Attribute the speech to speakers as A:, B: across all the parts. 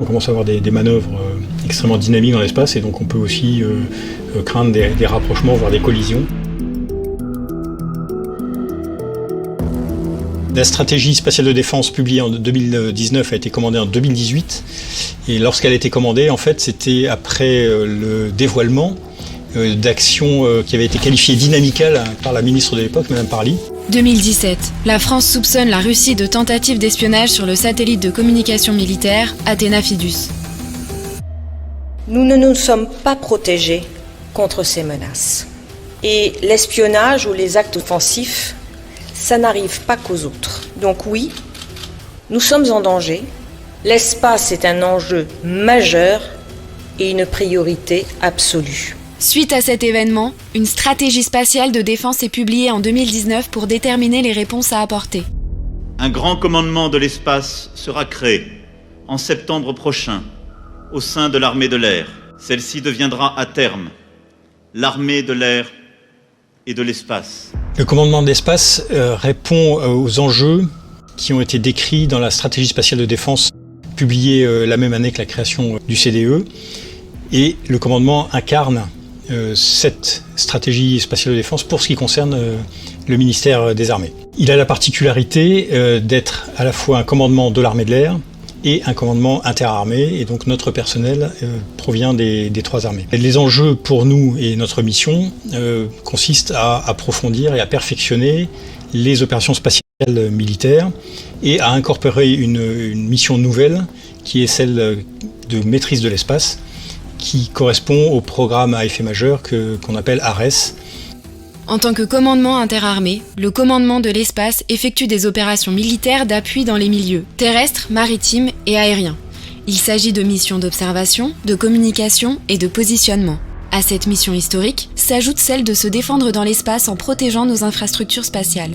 A: On commence à avoir des manœuvres extrêmement dynamiques dans l'espace et donc on peut aussi craindre des rapprochements, voire des collisions. La stratégie spatiale de défense publiée en 2019 a été commandée en 2018 et lorsqu'elle a été commandée, en fait, c'était après le dévoilement d'actions qui avaient été qualifiées d'inamicales par la ministre de l'époque, Mme Parly.
B: 2017. La France soupçonne la Russie de tentative d'espionnage sur le satellite de communication militaire Athéna Fidus.
C: Nous ne nous sommes pas protégés contre ces menaces. Et l'espionnage ou les actes offensifs, ça n'arrive pas qu'aux autres. Donc oui, nous sommes en danger. L'espace est un enjeu majeur et une priorité absolue.
B: Suite à cet événement, une stratégie spatiale de défense est publiée en 2019 pour déterminer les réponses à apporter.
D: Un grand commandement de l'espace sera créé en septembre prochain au sein de l'armée de l'air. Celle-ci deviendra à terme l'armée de l'air et de l'espace.
A: Le commandement de l'espace répond aux enjeux qui ont été décrits dans la stratégie spatiale de défense publiée la même année que la création du CDE. Et le commandement incarne cette stratégie spatiale de défense pour ce qui concerne le ministère des Armées. Il a la particularité d'être à la fois un commandement de l'armée de l'air et un commandement interarmées, et donc notre personnel provient des trois armées. Les enjeux pour nous et notre mission consistent à approfondir et à perfectionner les opérations spatiales militaires et à incorporer une mission nouvelle qui est celle de maîtrise de l'espace, qui correspond au programme à effet majeur qu'on appelle ARES.
B: En tant que commandement interarmé, le commandement de l'espace effectue des opérations militaires d'appui dans les milieux terrestres, maritimes et aériens. Il s'agit de missions d'observation, de communication et de positionnement. À cette mission historique s'ajoute celle de se défendre dans l'espace en protégeant nos infrastructures spatiales.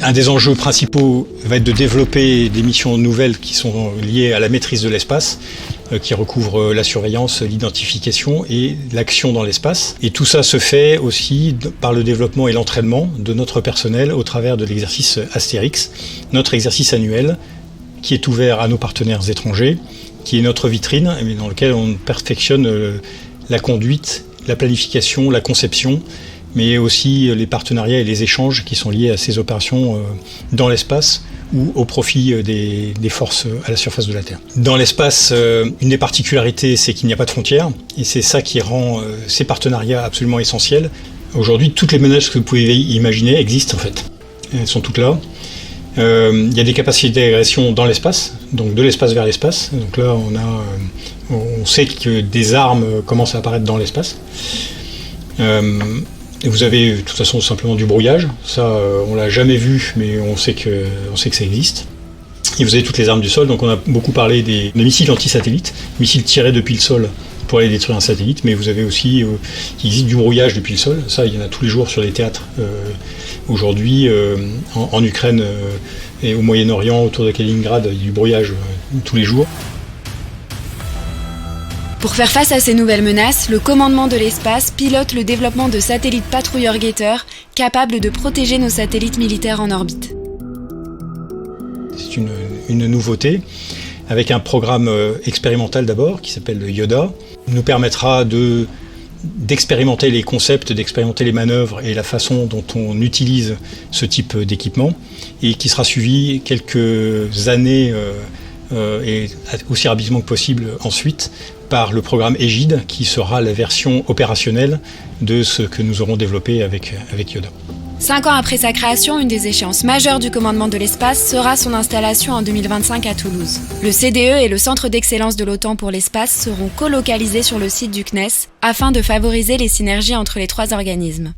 A: Un des enjeux principaux va être de développer des missions nouvelles qui sont liées à la maîtrise de l'espace, qui recouvrent la surveillance, l'identification et l'action dans l'espace. Et tout ça se fait aussi par le développement et l'entraînement de notre personnel au travers de l'exercice Astérix, notre exercice annuel qui est ouvert à nos partenaires étrangers, qui est notre vitrine, dans lequel on perfectionne la conduite, la planification, la conception, mais aussi les partenariats et les échanges qui sont liés à ces opérations dans l'espace ou au profit des forces à la surface de la Terre. Dans l'espace, une des particularités, c'est qu'il n'y a pas de frontières, et c'est ça qui rend ces partenariats absolument essentiels. Aujourd'hui, toutes les menaces que vous pouvez imaginer existent en fait. Elles sont toutes là. Il y a des capacités d'agression dans l'espace, donc de l'espace vers l'espace. Donc là, on sait que des armes commencent à apparaître dans l'espace. Et vous avez de toute façon simplement du brouillage, ça on l'a jamais vu, mais on sait que ça existe. Et vous avez toutes les armes du sol, donc on a beaucoup parlé des missiles anti-satellites, missiles tirés depuis le sol pour aller détruire un satellite, mais vous avez aussi, il existe du brouillage depuis le sol, ça il y en a tous les jours sur les théâtres. Aujourd'hui, en Ukraine et au Moyen-Orient, autour de Kaliningrad, il y a du brouillage tous les jours.
B: Pour faire face à ces nouvelles menaces, le commandement de l'espace pilote le développement de satellites patrouilleurs-guetteurs capables de protéger nos satellites militaires en orbite.
A: C'est une nouveauté, avec un programme expérimental d'abord, qui s'appelle Yoda. Il nous permettra d'expérimenter les concepts, d'expérimenter les manœuvres et la façon dont on utilise ce type d'équipement, et qui sera suivi quelques années et aussi rapidement que possible ensuite par le programme Égide, qui sera la version opérationnelle de ce que nous aurons développé avec Yoda.
B: 5 ans après sa création, une des échéances majeures du commandement de l'espace sera son installation en 2025 à Toulouse. Le CDE et le Centre d'excellence de l'OTAN pour l'espace seront colocalisés sur le site du CNES afin de favoriser les synergies entre les trois organismes.